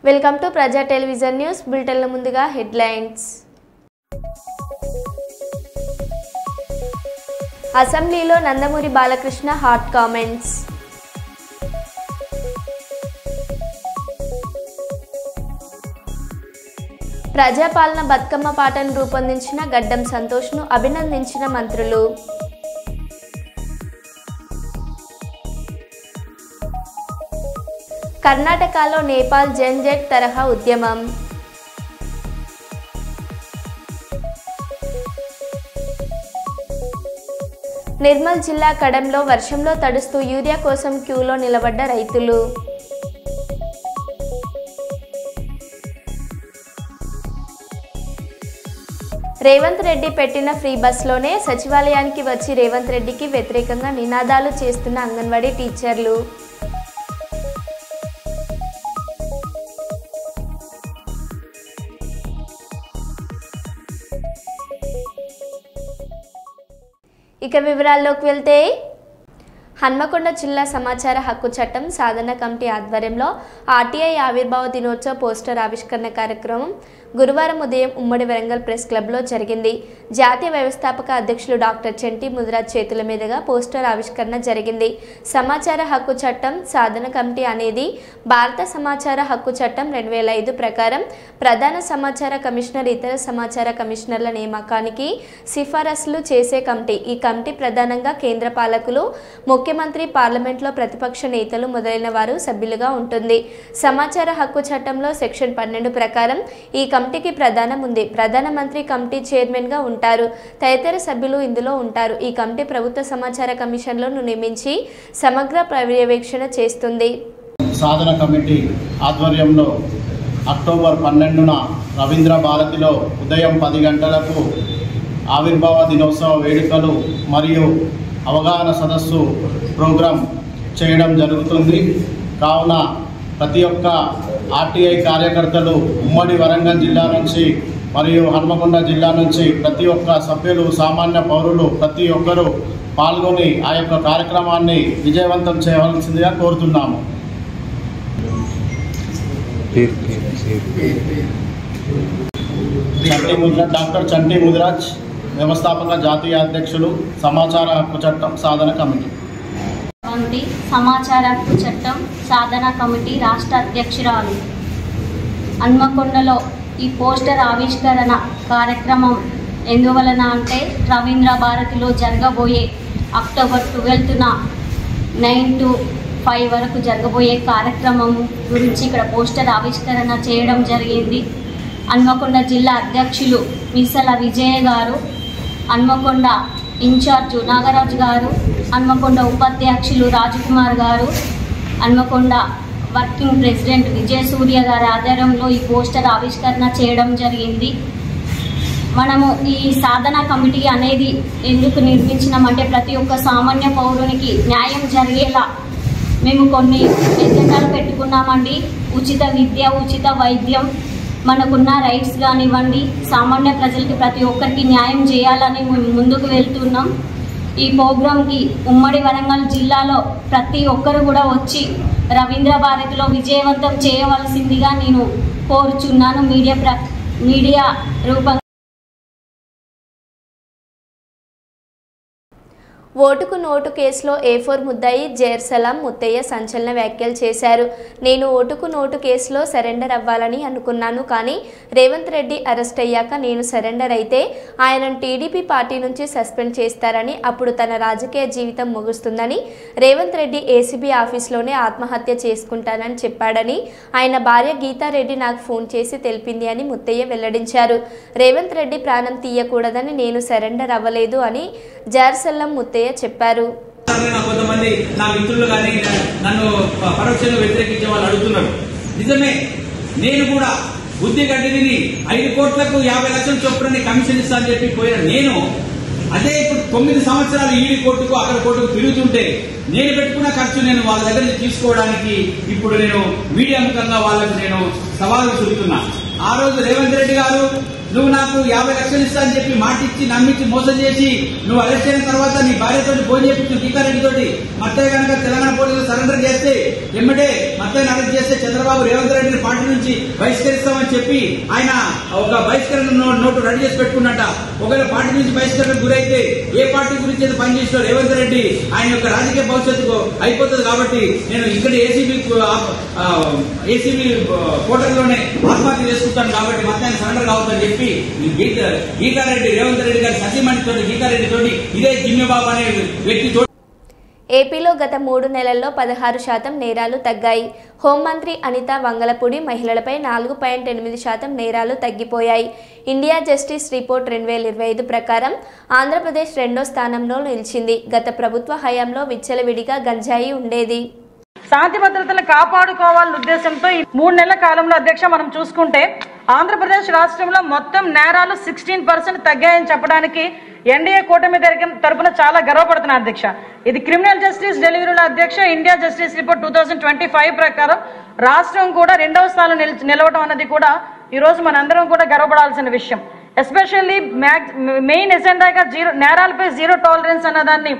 Welcome to ప్రజా television news బులెటిన్ల ముందుగా headlines. అసెంబ్లీలో నందమూరి బాలకృష్ణ హాట్ కామెంట్స్. ప్రజాపాలన బతుకమ్మ పాటను రూపొందించిన గడ్డం సంతోష్ను అభినందించిన మంత్రులు. కర్ణాటకలో నేపాల్ జెన్జెట్ తరహా ఉద్యమం. నిర్మల్ జిల్లా కడంలో వర్షంలో తడుస్తూ యూరియా కోసం క్యూలో నిలబడ్డ రైతులు. రేవంత్ రెడ్డి పెట్టిన ఫ్రీ బస్లోనే సచివాలయానికి వచ్చి రేవంత్ రెడ్డికి వ్యతిరేకంగా నినాదాలు చేస్తున్న అంగన్వాడీ టీచర్లు. ఇక వివరాల్లోకి వెళ్తే, హన్మకొండ జిల్లా సమాచార హక్కు చట్టం సాధన కమిటీ ఆధ్వర్యంలో ఆర్టీఐ ఆవిర్భావ దినోత్సవ పోస్టర్ ఆవిష్కరణ కార్యక్రమం గురువారం ఉదయం ఉమ్మడి వరంగల్ ప్రెస్ క్లబ్లో జరిగింది. జాతీయ వ్యవస్థాపక అధ్యక్షులు డాక్టర్ చంటి ముదిరాజ్ చేతుల మీదుగా పోస్టర్ ఆవిష్కరణ జరిగింది. సమాచార హక్కు చట్టం సాధన కమిటీ అనేది భారత సమాచార హక్కు చట్టం 2005 ప్రకారం ప్రధాన సమాచార కమిషనర్ ఇతర సమాచార కమిషనర్ల నియామకానికి సిఫారసులు చేసే కమిటీ. ఈ కమిటీ ప్రధానంగా కేంద్ర పాలకులు, ముఖ్యమంత్రి, పార్లమెంట్లో ప్రతిపక్ష నేతలు మొదలైన వారు సభ్యులుగా ఉంటుంది. సమాచార హక్కు చట్టంలో సెక్షన్ 12 ప్రకారం ఈ కమిటీకి ప్రధానం ఉంది. ప్రధానమంత్రి కమిటీ చైర్మన్ గా ఉంటారు. తదితర సభ్యులు ఇందులో ఉంటారు. ఈ కమిటీ ప్రభుత్వ సమాచార కమిషన్లను నియమించి సమగ్ర పర్యవేక్షణ చేస్తుంది. సాధన కమిటీ ఆధ్వర్యంలో అక్టోబర్ 12న రవీంద్ర భారతిలో ఉదయం 10 గంటలకు ఆవిర్భావ దినోత్సవ వేడుకలు మరియు అవగాహన సదస్సు ప్రోగ్రాం చేయడం జరుగుతుంది. కావున ప్రతి ఒక్క ఆర్టీఐ కార్యకర్తలు ఉమ్మడి వరంగల్ జిల్లా నుంచి మరియు హన్మకొండ జిల్లా నుంచి ప్రతి ఒక్క సభ్యులు, సామాన్య పౌరులు ప్రతి ఒక్కరూ పాల్గొని ఆ యొక్క కార్యక్రమాన్ని విజయవంతం చేయవలసిందిగా కోరుతున్నాము. డాక్టర్ చంటి ముదిరాజ్, వ్యవస్థాపక జాతీయ అధ్యక్షులు, సమాచార హక్కు చట్టం సాధన కమిటీ. సమాచార హక్కు చట్టం సాధన కమిటీ రాష్ట్ర అధ్యక్షురాలు. హన్మకొండలో ఈ పోస్టర్ ఆవిష్కరణ కార్యక్రమం ఎందువలన అంటే, రవీంద్ర భారతిలో జరగబోయే అక్టోబర్ 12న 9 to 5 వరకు జరగబోయే కార్యక్రమం గురించి ఇక్కడ పోస్టర్ ఆవిష్కరణ చేయడం జరిగింది. హన్మకొండ జిల్లా అధ్యక్షులు మీసల విజయ గారు, హన్మకొండ ఇన్ఛార్జు నాగరాజు గారు, హన్మకొండ ఉపాధ్యక్షులు రాజకుమార్ గారు, హన్మకొండ వర్కింగ్ ప్రెసిడెంట్ విజయసూర్య గారి ఆధ్వర్యంలో ఈ పోస్టర్ ఆవిష్కరణ చేయడం జరిగింది. మనము ఈ సాధన కమిటీ అనేది ఎందుకు నిర్మించినామంటే, ప్రతి ఒక్క సామాన్య పౌరునికి న్యాయం జరిగేలా మేము కొన్ని ఎజెండాలు పెట్టుకున్నామండి. ఉచిత విద్య, ఉచిత వైద్యం, మనకున్న రైట్స్ కానివ్వండి, సామాన్య ప్రజలకి ప్రతి ఒక్కరికి న్యాయం చేయాలని మేము ముందుకు వెళ్తున్నాం. ఈ ప్రోగ్రాంకి ఉమ్మడి వరంగల్ జిల్లాలో ప్రతి ఒక్కరు కూడా వచ్చి రవీంద్ర భారతిలో విజయవంతం చేయవలసిందిగా నేను కోరుచున్నాను. మీడియా రూపంగా ఓటుకు నోటు కేసులో A4 ముద్దాయి జైర్సలాం ముత్తయ్య సంచలన వ్యాఖ్యలు చేశారు. నేను ఓటుకు నోటు కేసులో సరెండర్ అవ్వాలని అనుకున్నాను, కానీ రేవంత్ రెడ్డి అరెస్ట్ అయ్యాక నేను సరెండర్ అయితే ఆయనను టీడీపీ పార్టీ నుంచి సస్పెండ్ చేస్తారని, అప్పుడు తన రాజకీయ జీవితం ముగుస్తుందని, రేవంత్ రెడ్డి ఏసీబీ ఆఫీస్లోనే ఆత్మహత్య చేసుకుంటానని చెప్పాడని ఆయన భార్య గీతారెడ్డి నాకు ఫోన్ చేసి తెలిపింది అని ముత్తయ్య వెల్లడించారు. రేవంత్ రెడ్డి ప్రాణం తీయకూడదని నేను సరెండర్ అవ్వలేదు అని జైర్సలాం ముత్తయ్య చెప్పారు. కొంతమంది నా మిత్రులు కానీ నన్ను పరోక్షంగా వ్యతిరేకించే వాళ్ళు అడుగుతున్నారు. నిజమే, నేను కూడా బుద్ధి గడ్డిని 5 కోట్లకు 50 లక్షల చొప్పున కమిషన్ ఇస్తా అని చెప్పి పోయిన నేను, అదే ఇప్పుడు 9 సంవత్సరాలు ఈడి కోర్టుకు అక్కడ కోర్టుకు తిరుగుతుంటే నేను పెట్టుకున్న ఖర్చు నేను వాళ్ళ దగ్గర నుంచి తీసుకోవడానికి ఇప్పుడు నేను మీడియా ముఖంగా వాళ్ళకు నేను సవాలు చూపుతున్నా. ఆ రోజు రేవంత్ రెడ్డి గారు నువ్వు నాకు 50 లక్షలు ఇస్తా అని చెప్పి మాటిచ్చి నమ్మించి మోసం చేసి నువ్వు అరెస్ట్ అయిన తర్వాత నీ భార్యతో ఫోన్ చేయించు టీకారెడ్డి తోటి మత్తయ్య కనుక తెలంగాణ పోలీసులు సరెండర్ చేస్తే ఎమ్మటే మత్తయ్యను అరెస్ట్ చేస్తే చంద్రబాబు రేవంత్ రెడ్డిని పార్టీ నుంచి బహిష్కరిస్తామని చెప్పి ఆయన ఒక బహిష్కరణ నోటు రెడీ చేసి పెట్టుకున్నట్ట. ఒకవేళ పార్టీ నుంచి బహిష్కరణకు గురైతే ఏ పార్టీ గురించి అయితే పనిచేసిన రేవంత్ రెడ్డి ఆయన యొక్క రాజకీయ భవిష్యత్తు అయిపోతుంది. కాబట్టి నేను ఇక్కడ ఏసీబీ పోర్టల్లోనే ఆత్మహత్య చేసుకుంటాను కాబట్టి మొత్తాన్ని సరెండర్ కావద్దని చెప్పి గీతారెడ్డి రేవంత్ రెడ్డి గారి సతీమణితో గీతారెడ్డి తోటి ఇదే జిమ్మెబాబు అనే వ్యక్తితో. ఏపీలో గత 3 నెలల్లో 16% నేరాలు తగ్గాయి. హోంమంత్రి అనిత వంగలపూడి మహిళలపై 4.8% నేరాలు తగ్గిపోయాయి. ఇండియా జస్టిస్ రిపోర్ట్ 2025 ప్రకారం ఆంధ్రప్రదేశ్ 2వ స్థానంలో నిలిచింది. గత ప్రభుత్వ హయాంలో విచ్చలవిడిగా గంజాయి ఉండేది. శాంతి భద్రతలను కాపాడుకోవాలనే ఉద్దేశంతో ఈ 3 నెలల కాలంలో అధ్యక్ష మనం చూసుకుంటే ఆంధ్రప్రదేశ్ రాష్ట్రంలో మొత్తం నేరాలు 16% తగ్గాయని చెప్పడానికి ఎన్డీఏ కూటమి తరపున చాలా గర్వపడుతున్నారు అధ్యక్ష. ఇది క్రిమినల్ జస్టిస్ డెలివరీలో అధ్యక్ష ఇండియా జస్టిస్ రిపోర్ట్ 2025 ప్రకారం రాష్ట్రం కూడా 2వ స్థానంలో నిలవడం అన్నది కూడా ఈ రోజు మనందరం కూడా గర్వపడాల్సిన విషయం. ఎస్పెషల్లీ మెయిన్ ఎజెండాగా నేరాలపై జీరో టాలరెన్స్ అన్నదాన్ని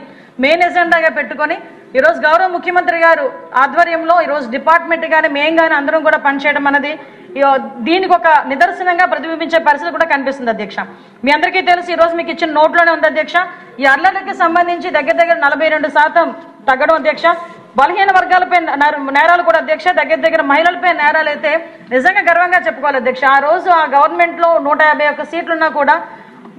మెయిన్ ఎజెండాగా పెట్టుకొని ఈరోజు గౌరవ ముఖ్యమంత్రి గారు ఆధ్వర్యంలో ఈరోజు డిపార్ట్మెంట్ కానీ మేము కానీ అందరం కూడా పనిచేయడం అన్నది దీనికి ఒక నిదర్శనంగా ప్రతిబింబించే పరిస్థితి కూడా కనిపిస్తుంది అధ్యక్ష. మీ అందరికీ తెలుసు ఈ రోజు మీకు ఇచ్చిన నోట్లోనే ఉంది అధ్యక్ష. ఈ అల్లర్లకి సంబంధించి దగ్గర 42% తగ్గడం అధ్యక్ష. బలహీన వర్గాలపై నేరాలు కూడా అధ్యక్ష దగ్గర మహిళలపై నేరాలు అయితే నిజంగా గర్వంగా చెప్పుకోవాలి అధ్యక్ష. ఆ రోజు ఆ గవర్నమెంట్ లో 151 సీట్లున్నా కూడా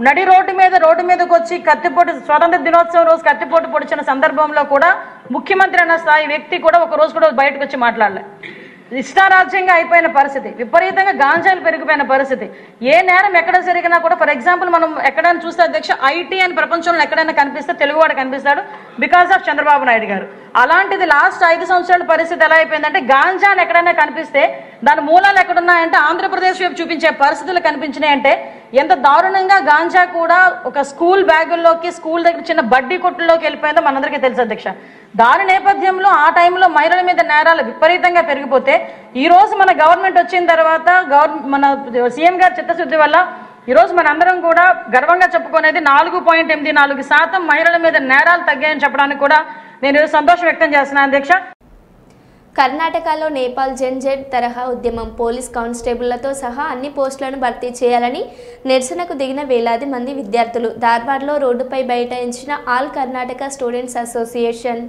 నడి రోడ్డు మీదకి వచ్చి కత్తిపోటు స్వాతంత్ర దినోత్సవం రోజు కత్తిపోటు పొడిచిన సందర్భంలో కూడా ముఖ్యమంత్రి అన్న స్థాయి వ్యక్తి కూడా ఒక రోజు కూడా బయటకు వచ్చి మాట్లాడలే. ఇష్టారాజ్యంగా అయిపోయిన పరిస్థితి, విపరీతంగా గాంజాలు పెరిగిపోయిన పరిస్థితి. ఏ నేరం ఎక్కడ జరిగినా కూడా ఫర్ ఎగ్జాంపుల్ మనం ఎక్కడైనా చూస్తే అధ్యక్ష ఐటీ అని ప్రపంచంలో ఎక్కడైనా కనిపిస్తే తెలుగువాడు కనిపిస్తాడు బికాస్ ఆఫ్ చంద్రబాబు నాయుడు గారు. అలాంటిది లాస్ట్ 5 సంవత్సరాల పరిస్థితి ఎలా అయిపోయిందంటే గాంజాని ఎక్కడైనా కనిపిస్తే దాని మూలాలు ఎక్కడున్నాయంటే ఆంధ్రప్రదేశ్ వైపు చూపించే పరిస్థితులు కనిపించినాయంటే ఎంత దారుణంగా గాంజా కూడా ఒక స్కూల్ బ్యాగుల్లోకి స్కూల్ దగ్గర చిన్న బడ్డీ కొట్టుల్లోకి వెళ్ళిపోయిందో మనందరికీ తెలుసు అధ్యక్ష. దాని నేపథ్యంలో ఆ టైంలో మహిళల మీద నేరాలు విపరీతంగా పెరిగిపోతే ఈ రోజు మన గవర్నమెంట్ వచ్చిన తర్వాత మన సీఎం గారి చిత్తశుద్ధి వల్ల ఈ రోజు మన అందరం కూడా గర్వంగా చెప్పుకునేది 4.84% మహిళల మీద నేరాలు తగ్గాయని చెప్పడానికి కూడా నేను సంతోషం వ్యక్తం చేస్తున్నాను అధ్యక్ష. కర్ణాటకలో నేపాల్ జెడ్ తరహా ఉద్యమం పోలీస్ కానిస్టేబుళ్లతో సహా అన్ని పోస్టులను భర్తీ చేయాలని నిరసనకు దిగిన వేలాది మంది విద్యార్థులు ధార్వాడ్లో రోడ్డుపై బైఠాయించిన all Karnataka students association.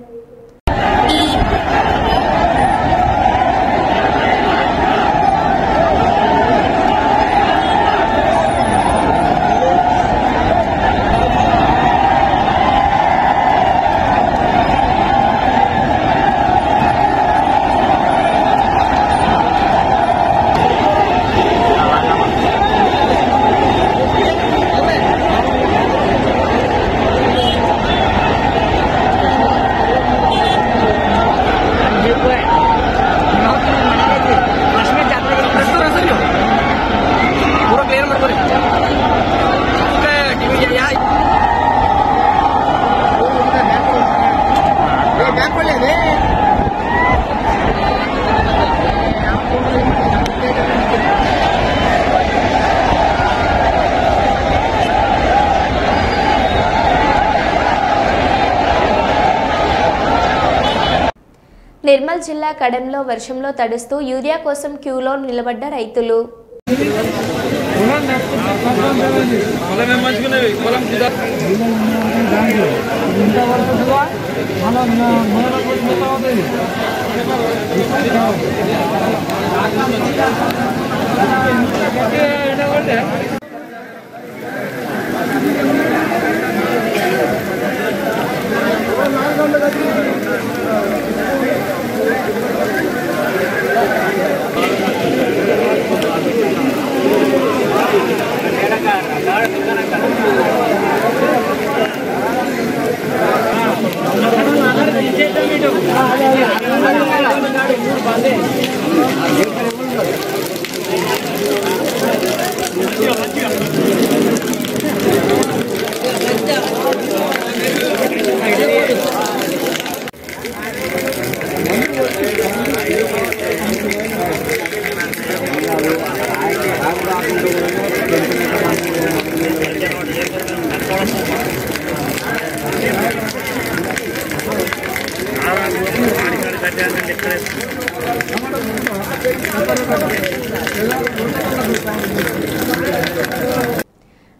Nirmal జిల్లా కడెంలో వర్షంలో తడుస్తూ యూరియా కోసం క్యూలో నిలబడ్డ రైతులు.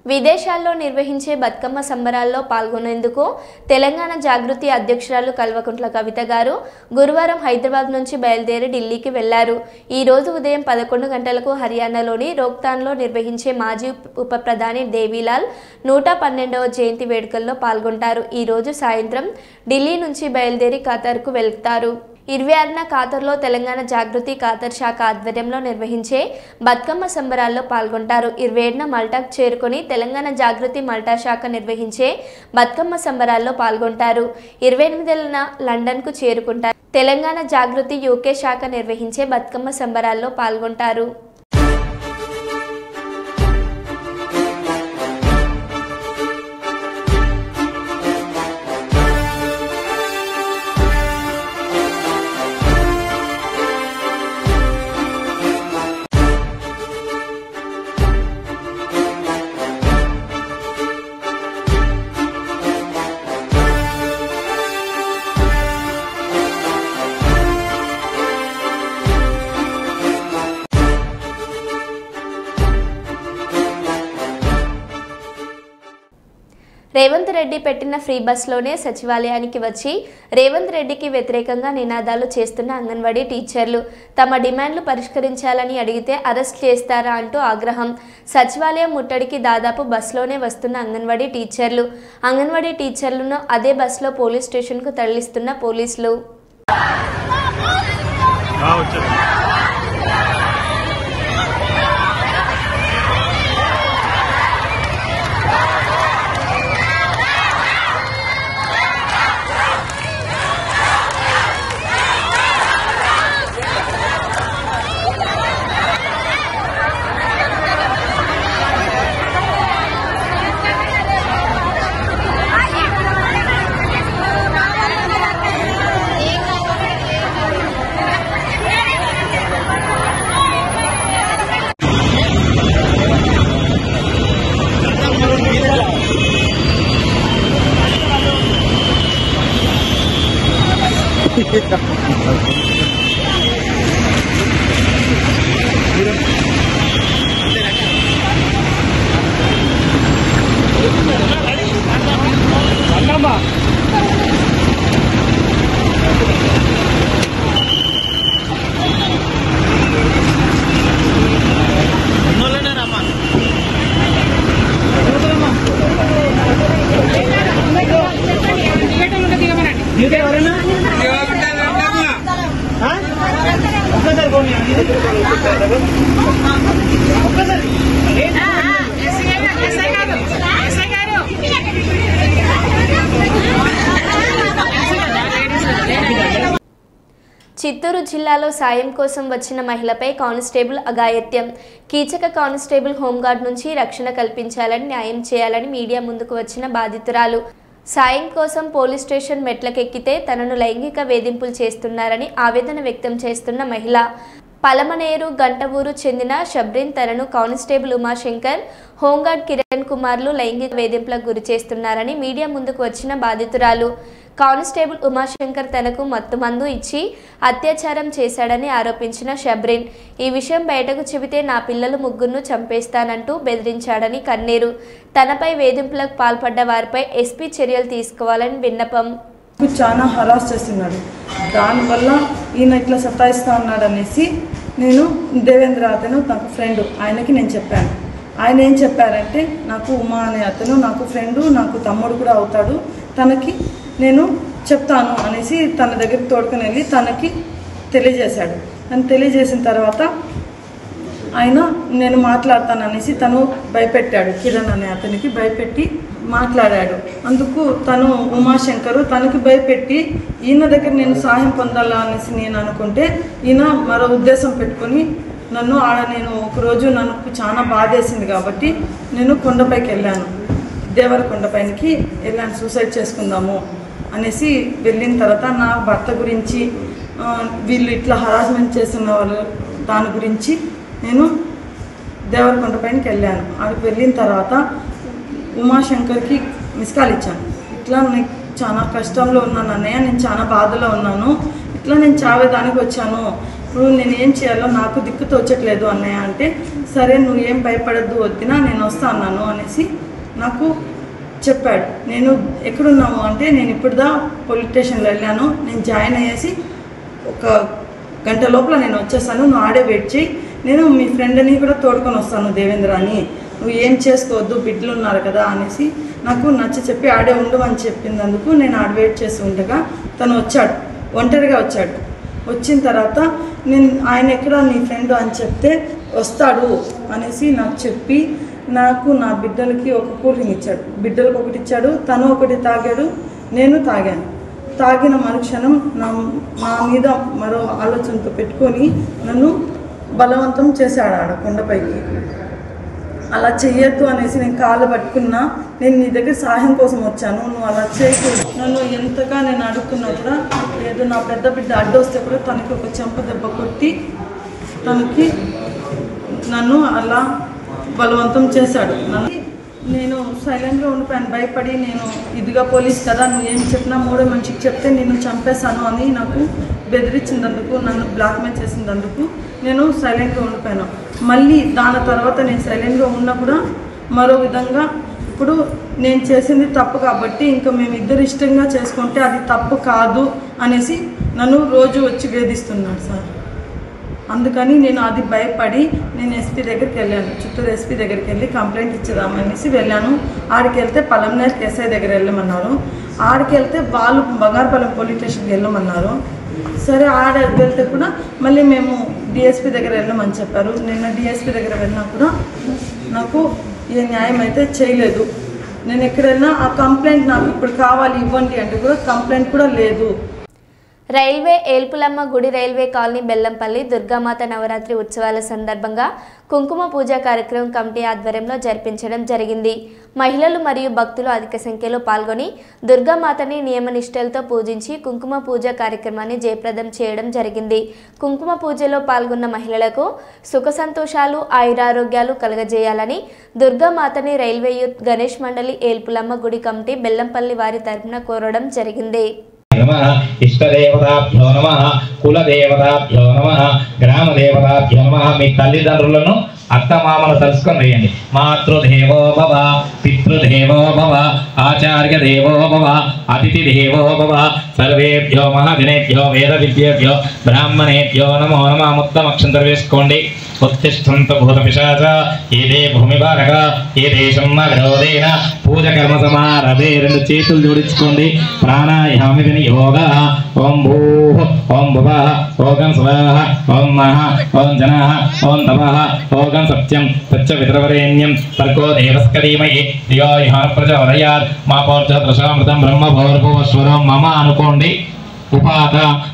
విదేశాల్లో నిర్వహించే బతుకమ్మ సంబరాల్లో పాల్గొనేందుకు తెలంగాణ జాగృతి అధ్యక్షురాలు కల్వకుంట్ల కవిత గారు గురువారం హైదరాబాద్ నుంచి బయలుదేరి ఢిల్లీకి వెళ్లారు. ఈ రోజు ఉదయం 11 గంటలకు హర్యానాలోని రోక్తాన్లో నిర్వహించే మాజీ ఉప ప్రధాని దేవీలాల్ 112వ జయంతి వేడుకల్లో పాల్గొంటారు. ఈ రోజు సాయంత్రం ఢిల్లీ నుంచి బయలుదేరి ఖతార్కు వెళ్తారు. 26న ఖతార్లో తెలంగాణ జాగృతి ఖతార్ శాఖ ఆధ్వర్యంలో నిర్వహించే బతుకమ్మ సంబరాల్లో పాల్గొంటారు. 27న మల్టాకు చేరుకొని తెలంగాణ జాగృతి మల్టా శాఖ నిర్వహించే బతుకమ్మ సంబరాల్లో పాల్గొంటారు. 28న లండన్కు చేరుకుంటారు. తెలంగాణ జాగృతి యూకే శాఖ నిర్వహించే బతుకమ్మ సంబరాల్లో పాల్గొంటారు. రేవంత్ రెడ్డి పెట్టిన ఫ్రీ బస్లోనే సచివాలయానికి వచ్చి రేవంత్ రెడ్డికి వ్యతిరేకంగా నినాదాలు చేస్తున్న అంగన్వాడీ టీచర్లు తమ డిమాండ్లు పరిష్కరించాలని అడిగితే అరెస్ట్ చేస్తారా అంటూ ఆగ్రహం. సచివాలయం ముట్టడికి దాదాపు బస్లోనే వస్తున్న అంగన్వాడీ టీచర్లను అదే బస్లో పోలీస్ స్టేషన్కు తరలిస్తున్న పోలీసులు. చిత్తూరు జిల్లాలో సాయం కోసం వచ్చిన మహిళపై కానిస్టేబుల్ అఘాయిత్యం. కీచక కానిస్టేబుల్ హోంగార్డ్ నుంచి రక్షణ కల్పించాలని, న్యాయం చేయాలని మీడియా ముందుకు వచ్చిన బాధితురాలు సాయం కోసం పోలీస్ స్టేషన్ మెట్లకెక్కితే తనను లైంగిక వేధింపులు చేస్తున్నారని ఆవేదన వ్యక్తం చేస్తున్న మహిళ. పలమనేరు గంటవూరు చెందిన షబ్రిన్ తనను కానిస్టేబుల్ ఉమాశంకర్, హోంగార్డ్ కిరణ్ కుమార్లు లైంగిక వేధింపులకు గురి చేస్తున్నారని మీడియా ముందుకు వచ్చిన బాధితురాలు. కానిస్టేబుల్ ఉమాశంకర్ తనకు మత్తుమందు ఇచ్చి అత్యాచారం చేశాడని ఆరోపించిన షబ్రిన్ ఈ విషయం బయటకు చెబితే నా పిల్లలు ముగ్గురును చంపేస్తానంటూ బెదిరించాడని కన్నీరు. తనపై వేధింపులకు పాల్పడ్డ వారిపై ఎస్పీ చర్యలు తీసుకోవాలని విన్నపం. చాలా హరాస్ చేస్తున్నాడు, దానివల్ల ఈయన ఇట్లా సతాయిస్తూ ఉన్నాడు అనేసి నేను దేవేంద్ర అతను నాకు ఫ్రెండ్, ఆయనకి నేను చెప్పాను. ఆయన ఏం చెప్పారంటే నాకు ఉమా అనే అతను నాకు ఫ్రెండు, నాకు తమ్ముడు కూడా అవుతాడు, తనకి నేను చెప్తాను అనేసి తన దగ్గరికి తోడుకొని వెళ్ళి తనకి తెలియజేశాడు. తను తెలియజేసిన తర్వాత ఆయన నేను మాట్లాడతాను అనేసి తను భయపెట్టాడు. కిరణ్ అనే అతనికి భయపెట్టి మాట్లాడాడు. అందుకు తను ఉమాశంకరు తనకి భయపెట్టి ఈయన దగ్గర నేను సహాయం పొందాలా అనేసి నేను అనుకుంటే ఈయన మరో ఉద్దేశం పెట్టుకొని నన్ను నేను ఒకరోజు నాకు చాలా బాధేసింది కాబట్టి నేను కొండపైకి వెళ్ళాను, దేవరకొండపైకి వెళ్ళాను, సూసైడ్ చేసుకుందాము అనేసి వెళ్ళిన తర్వాత నా భర్త గురించి వీళ్ళు ఇట్లా హరాస్మెంట్ చేస్తున్న వాళ్ళు దాని గురించి నేను దేవరకొండపైకి వెళ్ళాను. అక్కడికి వెళ్ళిన తర్వాత ఉమాశంకర్కి మిస్కాల్ ఇచ్చాను. ఇట్లా నేను చాలా కష్టంలో ఉన్నాను అన్నయ్య, నేను చాలా బాధలో ఉన్నాను, ఇట్లా నేను చావేదానికి వచ్చాను, ఇప్పుడు నేను ఏం చేయాలో నాకు దిక్కు తోచట్లేదు అన్నయ్య అంటే, సరే నువ్వు ఏం భయపడద్దు వద్దినా నేను వస్తా అన్నాను అనేసి నాకు చెప్పాడు. నేను ఎక్కడున్నాము అంటే, నేను ఇప్పుడుదా పోలీస్ స్టేషన్లో వెళ్ళాను, నేను జాయిన్ అయ్యేసి 1 గంట లోపల నేను వచ్చేసాను, నువ్వు ఆడే వెయిట్ చేయి, నేను మీ ఫ్రెండ్ని కూడా తోడుకొని వస్తాను దేవేంద్ర అని, నువ్వు ఏం చేసుకోవద్దు బిడ్డలు ఉన్నారు కదా అనేసి నాకు నచ్చ చెప్పి ఆడే ఉండమని చెప్పినందుకు నేను ఆడ వెయిట్ చేసి ఉండగా తను వచ్చాడు, ఒంటరిగా వచ్చాడు. వచ్చిన తర్వాత నేను ఆయన ఎక్కడ నీ ఫ్రెండ్ అని చెప్తే వస్తాడు అనేసి నాకు చెప్పి నాకు నా బిడ్డలకి ఒక కూల్ డ్రింక్ ఇచ్చాడు, బిడ్డలకు ఒకటి ఇచ్చాడు, తను ఒకటి తాగాడు, నేను తాగాను. తాగిన మరుక్షణం నా మీద మరో ఆలోచనతో పెట్టుకొని నన్ను బలవంతం చేశాడు ఆడ కొండపైకి. అలా చెయ్యొద్దు అనేసి నేను కాళ్ళు పట్టుకున్నా, నేను నీ దగ్గర సహాయం కోసం వచ్చాను, నువ్వు అలా చేయకూడదు. నన్ను ఎంతగా నేను అడుగుతున్నా కూడా లేదు, నా పెద్ద బిడ్డ అడ్డొస్తే కూడా తనకి ఒక చెంప దెబ్బ కొట్టి తనకి నన్ను అలా బలవంతం చేశాడు. నేను సైలెంట్గా ఉండిపోయాను, భయపడి నేను ఇదిగా పోలీస్ కదా, నువ్వు ఏం చెప్పినా మూడో మనిషికి చెప్తే నిన్ను చంపేశాను అని నాకు బెదిరించినందుకు, నన్ను బ్లాక్మెయిల్ చేసినందుకు నేను సైలెంట్గా ఉండిపోయాను. మళ్ళీ దాని తర్వాత నేను సైలెంట్గా ఉన్నా కూడా మరో విధంగా ఇప్పుడు నేను చేసింది తప్పు కాబట్టి ఇంకా మేమిద్దరు ఇష్టంగా చేసుకుంటే అది తప్పు కాదు అనేసి నన్ను రోజు వచ్చి వేధిస్తున్నాడు సార్. అందుకని నేను అది భయపడి నేను ఎస్పీ దగ్గరికి వెళ్ళాను, చిత్తూరు ఎస్పీ దగ్గరికి వెళ్ళి కంప్లైంట్ ఇచ్చేదామనేసి వెళ్ళాను. ఆడికి వెళ్తే పలంనేర్ ఎస్ఐ దగ్గర వెళ్ళమన్నారు, ఆడికి వెళ్తే వాళ్ళు బంగారుపాలెం పోలీస్ స్టేషన్కి వెళ్ళమన్నారు. సరే ఆడ వెళ్తే కూడా మళ్ళీ మేము డిఎస్పీ దగ్గర వెళ్ళమని చెప్పారు. నిన్న డిఎస్పీ దగ్గర వెళ్ళినా కూడా నాకు ఏ న్యాయం అయితే చేయలేదు. నేను ఎక్కడ వెళ్ళినా ఆ కంప్లైంట్ నాకు ఇప్పుడు కావాలి ఇవ్వండి అంటే కూడా కంప్లైంట్ కూడా లేదు. రైల్వే ఏల్పులమ్మ గుడి రైల్వే కాలనీ బెల్లంపల్లి దుర్గామాత నవరాత్రి ఉత్సవాల సందర్భంగా కుంకుమ పూజ కార్యక్రమం కమిటీ ఆధ్వర్యంలో జరిపించడం జరిగింది. మహిళలు మరియు భక్తులు అధిక సంఖ్యలో పాల్గొని దుర్గామాతని నియమనిష్టలతో పూజించి కుంకుమ పూజ కార్యక్రమాన్ని జయప్రదం చేయడం జరిగింది. కుంకుమ పూజలో పాల్గొన్న మహిళలకు సుఖ సంతోషాలు ఆయురారోగ్యాలు కలగజేయాలని దుర్గామాతని రైల్వే యూత్ గణేష్ మండలి ఏల్పులమ్మ గుడి కమిటీ బెల్లంపల్లి వారి తరపున కోరడం జరిగింది. नमः इष्टदेवताभ्यो नमः कुलदेवताभ्यो नमः ग्रामदेवताभ्यो नमः మీ తల్లిదండ్రులను అత్తమామను తలుసుకొని వేయండి. మాతృదేవో భవ, పితృదేవో భవ, ఆచార్యదేవో భవ, అతిథిదేవో భవ, సర్వేభ్యో మహాజనేభ్యో వేద విద్యేభ్యో బ్రాహ్మణేభ్యో నమో నమః. మొత్తం అక్షంతలు వేసుకోండి. ఉత్తిష్టంత భూత పిశాచ ఏదే భూమి భారక ఏ దేశం అగ్రోదేన పూజ కర్మ సమారభే. 2 చేతులు జోడించుకోండి. ప్రాణాయామి వినియోగ. ఓం భూ ఓం భువ ఓం స్వాహ ఓం మహ ఓం జన ఓం తప ఓం సత్యం సత్య విద్రవరేణ్యం భర్గో దేవస్య ధీమహి ధియో యః ప్రచోదయాత్. మా పౌర్చదృశామృతం బ్రహ్మ భోర్భువస్వరం మమ అనుకోండి. उपात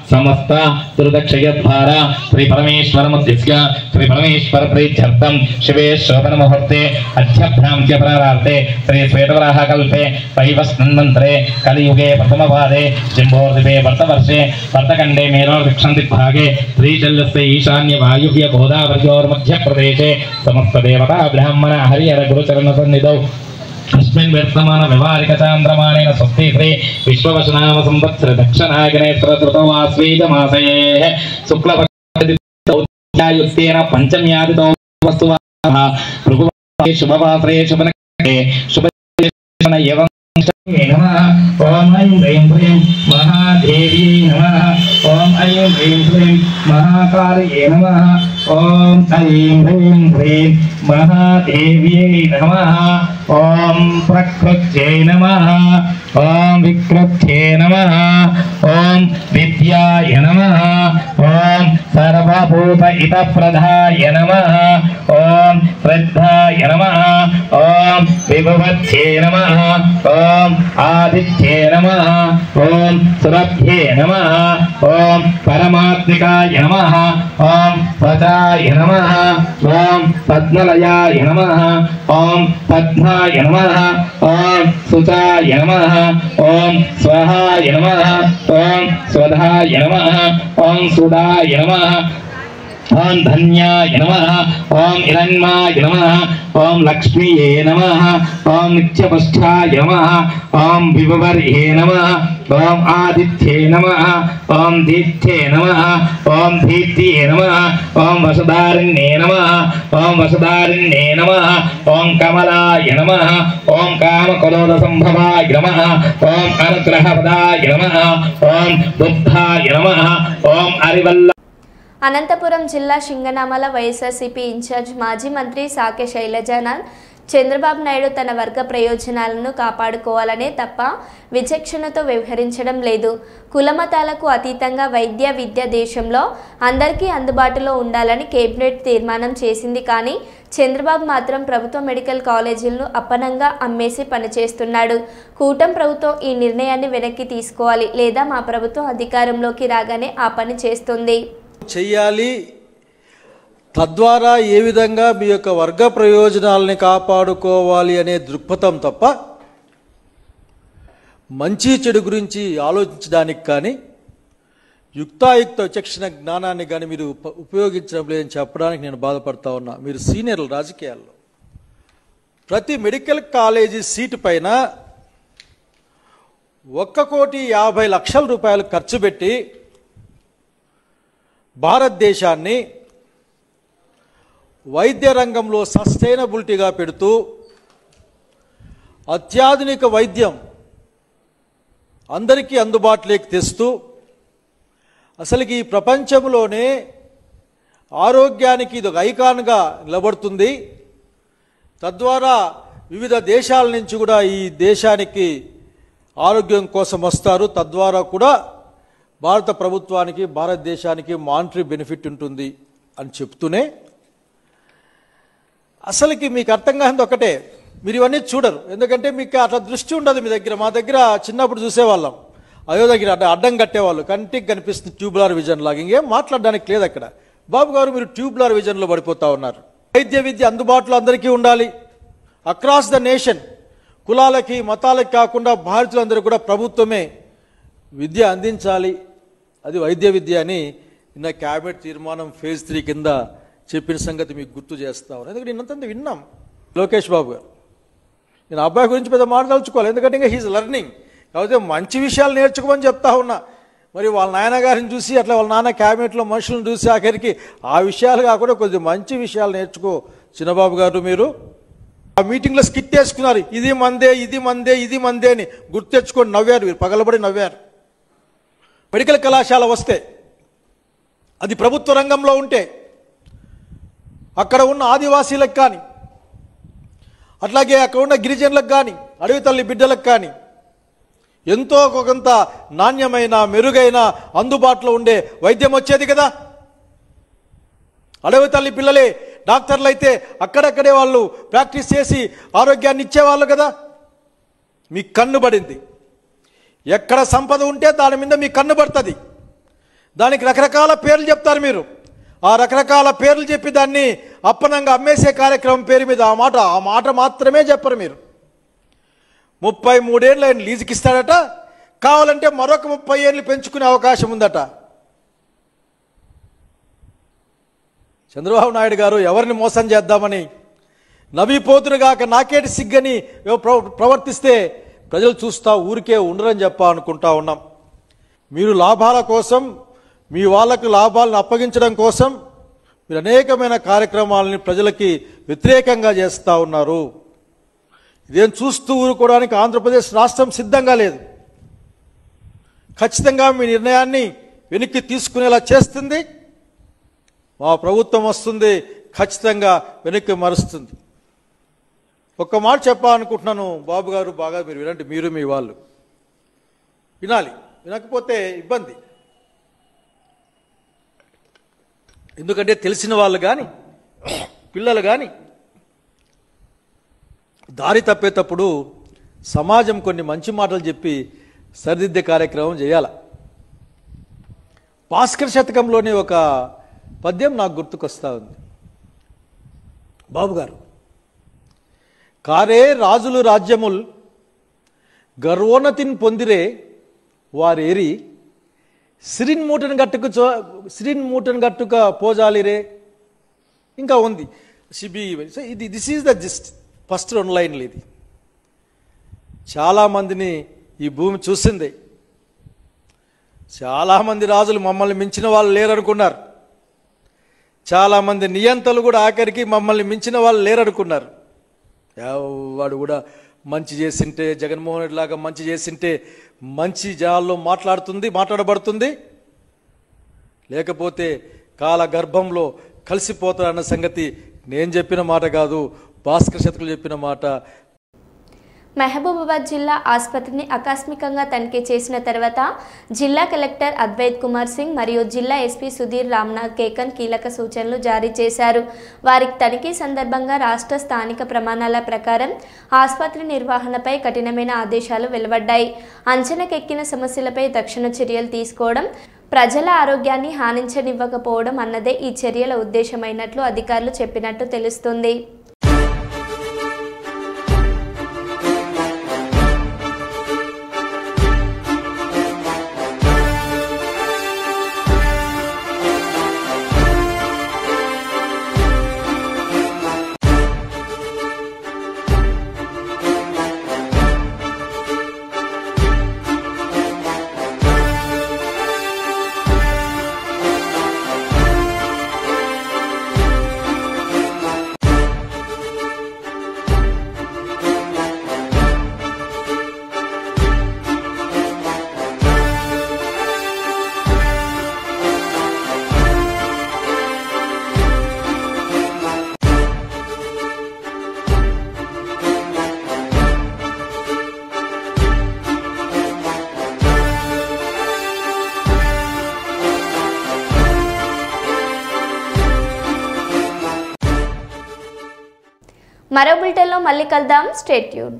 समस्त दुर्दक्षयद्वार श्री परमेश्वरमुद्दिश्य श्री परमेश्वर प्रीत्यर्थं शिवे शोभन मुहूर्ते अध्यभ्रांत्य प्रारार्थे श्री श्वेतवराह कल्पे वैवस्वन्मन्त्रे कलियुगे प्रथमपादे जिम्बोर्दिवे वर्तवर्षे वर्तखण्डे मेरोर्दिक्षन्दिग्भागे श्रीशैलस्य ईशान्य वायुव्य गोदावर्योर्मध्यप्रदेशे समस्त देवता ब्राह्मण हरिहर गुरुचरणसन्निधौ अस्मिन् वर्तमान व्यवहारिक चान्द्रमानेन स्वस्ति श्री विश्ववसनाम संवत्सर दक्षिणायने त्रतौ आश्वेज मासे शुक्लपक्षयुक्तेन पंचम्यादितो वस्तुवाः भृगुवासरे शुभवासरे शुभनक्षत्रे शुभदिने एवं नमः. ओम ऐं ह्रीं ह्रीं महादेवी नमः. ओम ऐं ह्रीं ह्रीं महाकार्ये नमः. ओम ऐं ह्रीं ह्रीं महादेव्यै नमः. ओम प्रकृत्यै नमः. ओम विकृत्यै नमः. ओम विद्याय नमः. ओम सर्वभूत हितप्रदाय नमः. ओम श्रद्धाय नमः. ओम विभवत्यै नमः. ओम आदित्ये नमः. ओम सुरभ्ये नमः. ओम परमात्मिकाय नमः. ओम स्वजाय नमः. ओम पद्मलयाय नमः. ओम पद्माय नमः. ओम सुचाय नमः. ओम स्वाहाय नमः. ओम स्वधाय नमः. ओम सुधाय नमः. ఓం ధన్యాయ నమః ఓం హిరణ్మాయ నమః ఓం లక్ష్మీయే నమః ఓం నిత్యపుష్టాయ నమః ఓం విభవర్యే నమః ఓం ఆదిత్యే నమః ఓం దీప్తే నమః ఓం దీప్తియే నమః ఓం వసుధారిణ్యే నమః ఓం వసుధారిణ్యే నమః ఓం కమలాయ నమః ఓం కామకరోధ సంభవాయ నమః ఓం అనుగ్రహపదాయ నమః ఓం బుద్ధాయ నమః ఓం అరివల్ల. అనంతపురం జిల్లా సింగనామల వైఎస్ఆర్సీపీ ఇన్ఛార్జ్ మాజీ మంత్రి సాకే శైలజానాథ్ చంద్రబాబు నాయుడు తన వర్గ ప్రయోజనాలను కాపాడుకోవాలనే తప్ప విచక్షణతో వ్యవహరించడం లేదు. కులమతాలకు అతీతంగా వైద్య విద్య దేశంలో అందరికీ అందుబాటులో ఉండాలని కేబినెట్ తీర్మానం చేసింది. కానీ చంద్రబాబు మాత్రం ప్రభుత్వ మెడికల్ కాలేజీలను అప్పనంగా అమ్మేసి పనిచేస్తున్నాడు. కూటమి ప్రభుత్వం ఈ నిర్ణయాన్ని వెనక్కి తీసుకోవాలి, లేదా మా ప్రభుత్వం అధికారంలోకి రాగానే ఆ పని చేస్తుంది. చెయ్యాలి, తద్వారా ఏ విధంగా మీ యొక్క వర్గ ప్రయోజనాలని కాపాడుకోవాలి అనే దృక్పథం తప్ప మంచి చెడు గురించి ఆలోచించడానికి కానీ యుక్తాయుక్త విచక్షణ జ్ఞానాన్ని కానీ మీరు ఉపయోగించడం లేదని చెప్పడానికి నేను బాధపడతా ఉన్నా. మీరు సీనియర్లు రాజకీయాల్లో ప్రతి మెడికల్ కాలేజీ సీటు పైన 1,50,00,000 రూపాయలు ఖర్చు పెట్టి భారతదేశాన్ని వైద్య రంగంలో సస్టైనబిలిటీగా పెడుతూ అత్యాధునిక వైద్యం అందరికీ అందుబాటులోకి తెస్తూ అసలుకి ఈ ప్రపంచంలోనే ఆరోగ్యానికి ఇది ఒక ఐకాన్గా నిలబడుతుంది. తద్వారా వివిధ దేశాల నుంచి కూడా ఈ దేశానికి ఆరోగ్యం కోసం వస్తారు. తద్వారా కూడా భారత ప్రభుత్వానికి భారతదేశానికి మానిటరీ బెనిఫిట్ ఉంటుంది అని చెప్తూనే అసలుకి మీకు అర్థం కాదు ఒకటే, మీరు ఇవన్నీ చూడరు. ఎందుకంటే మీకు అట్లా దృష్టి ఉండదు మీ దగ్గర. మా దగ్గర చిన్నప్పుడు చూసేవాళ్ళం, అయ్యో దగ్గర అడ్డం కట్టేవాళ్ళు, కంటికి కనిపిస్తుంది ట్యూబులర్ విజన్ లాగా. ఇంకేం మాట్లాడడానికి లేదు అక్కడ. బాబు గారు మీరు ట్యూబులర్ విజన్లో పడిపోతా ఉన్నారు. వైద్య విద్య అందుబాటులో అందరికీ ఉండాలి, అక్రాస్ ద నేషన్, కులాలకి మతాలకి కాకుండా భారతీయులందరూ కూడా ప్రభుత్వమే విద్య అందించాలి, అది వైద్య విద్య అని నిన్న క్యాబినెట్ తీర్మానం ఫేజ్ 3 కింద చెప్పిన సంగతి మీకు గుర్తు చేస్తా ఉన్నాను. ఎందుకంటే నిన్నంతా విన్నాం. లోకేష్ బాబు గారు, నేను అబ్బాయి గురించి పెద్ద మాట్లాడుకోవాలి, ఎందుకంటే ఇంకా హీజ్ లెర్నింగ్. కాకపోతే మంచి విషయాలు నేర్చుకోమని చెప్తా ఉన్నా. మరి వాళ్ళ నాయనగారిని చూసి అట్లా వాళ్ళ నాన్న క్యాబినెట్లో మనుషులను చూసి ఆఖరికి ఆ విషయాలు కాకుండా కొద్దిగా మంచి విషయాలు నేర్చుకో చిన్నబాబు గారు. మీరు ఆ మీటింగ్లో స్కిట్ వేసుకున్నారు, ఇది మందే ఇది మందే ఇది మందే అని గుర్తు తెచ్చుకొని నవ్వారు, మీరు పగలబడి నవ్వారు. మెడికల్ కళాశాల వస్తే అది ప్రభుత్వ రంగంలో ఉంటే అక్కడ ఉన్న ఆదివాసీలకు కానీ అట్లాగే అక్కడ ఉన్న గిరిజనులకు కానీ అడవి తల్లి బిడ్డలకు కానీ ఎంతో కొంత నాణ్యమైన మెరుగైన అందుబాటులో ఉండే వైద్యం వచ్చేది కదా. అడవి తల్లి పిల్లలే డాక్టర్లు అయితే అక్కడక్కడే వాళ్ళు ప్రాక్టీస్ చేసి ఆరోగ్యాన్ని ఇచ్చేవాళ్ళు కదా. మీ కన్ను పడింది, ఎక్కడ సంపద ఉంటే దాని మీద మీ కన్ను పడుతుంది. దానికి రకరకాల పేర్లు చెప్తారు మీరు. ఆ రకరకాల పేర్లు చెప్పి దాన్ని అప్పనంగా అమ్మేసే కార్యక్రమం పేరు మీద ఆ మాట మాత్రమే చెప్పరు మీరు. 33 ఏళ్ళు ఆయన లీజుకి ఇస్తాడట, కావాలంటే మరొక 30 ఏళ్ళు పెంచుకునే అవకాశం ఉందట. చంద్రబాబు నాయుడు గారు ఎవరిని మోసం చేద్దామని నవ్విపోతురుగాక నాకేటి సిగ్గని ప్రవర్తిస్తే ప్రజలు చూస్తా ఊరికే ఉండరని అనుకుంటా ఉన్నాం. మీరు లాభాల కోసం, మీ వాళ్ళకు లాభాలను అప్పగించడం కోసం మీరు అనేకమైన కార్యక్రమాలని ప్రజలకి వ్యతిరేకంగా చేస్తూ ఉన్నారు. ఇదేం చూస్తూ ఊరుకోవడానికి ఆంధ్రప్రదేశ్ రాష్ట్రం సిద్ధంగా లేదు. ఖచ్చితంగా మీ నిర్ణయాన్ని వెనక్కి తీసుకునేలా చేస్తుంది. మా ప్రభుత్వం వస్తుంది, ఖచ్చితంగా వెనక్కి మరుస్తుంది. ఒక్క మాట చెప్పాలనుకుంటున్నాను బాబు గారు, బాగా మీరు వినండి. మీరు మీ వాళ్ళు వినాలి, వినకపోతే ఇబ్బంది. ఎందుకంటే తెలిసిన వాళ్ళు కానీ పిల్లలు కానీ దారి తప్పేటప్పుడు సమాజం కొన్ని మంచి మాటలు చెప్పి సరిదిద్దే కార్యక్రమం చేయాల. భాస్కర శతకంలోని ఒక పద్యం నాకు గుర్తుకొస్తా ఉంది. బాబుగారు, కారే రాజులు రాజ్యముల్ గర్వోన్నతిని పొందిరే వారేరి సిరిన్ మూటను గట్టుక పోజాలిరే ఇంకా ఉంది షిబి. So this is the gist first 2 లైన్లు. ఇది చాలామందిని ఈ భూమి చూసింది. చాలామంది రాజులు మమ్మల్ని మించిన వాళ్ళు లేరనుకున్నారు. చాలామంది నియంతలు కూడా ఆఖరికి మమ్మల్ని మించిన వాళ్ళు లేరనుకున్నారు. వాడు కూడా మంచి చేసింటే, జగన్మోహన్ రెడ్డి లాగా మంచి చేసింటే మంచి జనాల్లో మాట్లాడబడుతుంది, లేకపోతే కాల గర్భంలో కలిసిపోతారన్న సంగతి నేను చెప్పిన మాట కాదు, భాస్కర్ శతకులు చెప్పిన మాట. మహబూబాబాద్ జిల్లా ఆసుపత్రిని ఆకస్మికంగా తనిఖీ చేసిన తర్వాత జిల్లా కలెక్టర్ అద్వైత్ కుమార్ సింగ్ మరియు జిల్లా ఎస్పీ సుధీర్ రామ్నాథ్ కేకన్ కీలక సూచనలు జారీ చేశారు. వారికి తనిఖీ సందర్భంగా రాష్ట్ర స్థానిక ప్రమాణాల ప్రకారం ఆసుపత్రి నిర్వహణపై కఠినమైన ఆదేశాలు వెలువడ్డాయి. అంచనాకెక్కిన సమస్యలపై తక్షణ చర్యలు తీసుకోవడం, ప్రజల ఆరోగ్యాన్ని హానించనివ్వకపోవడం అన్నదే ఈ చర్యల ఉద్దేశమైనట్లు అధికారులు చెప్పినట్టు తెలుస్తుంది. మరో బులెటిన్లో మళ్ళీ కలుద్దాం. Stay tuned.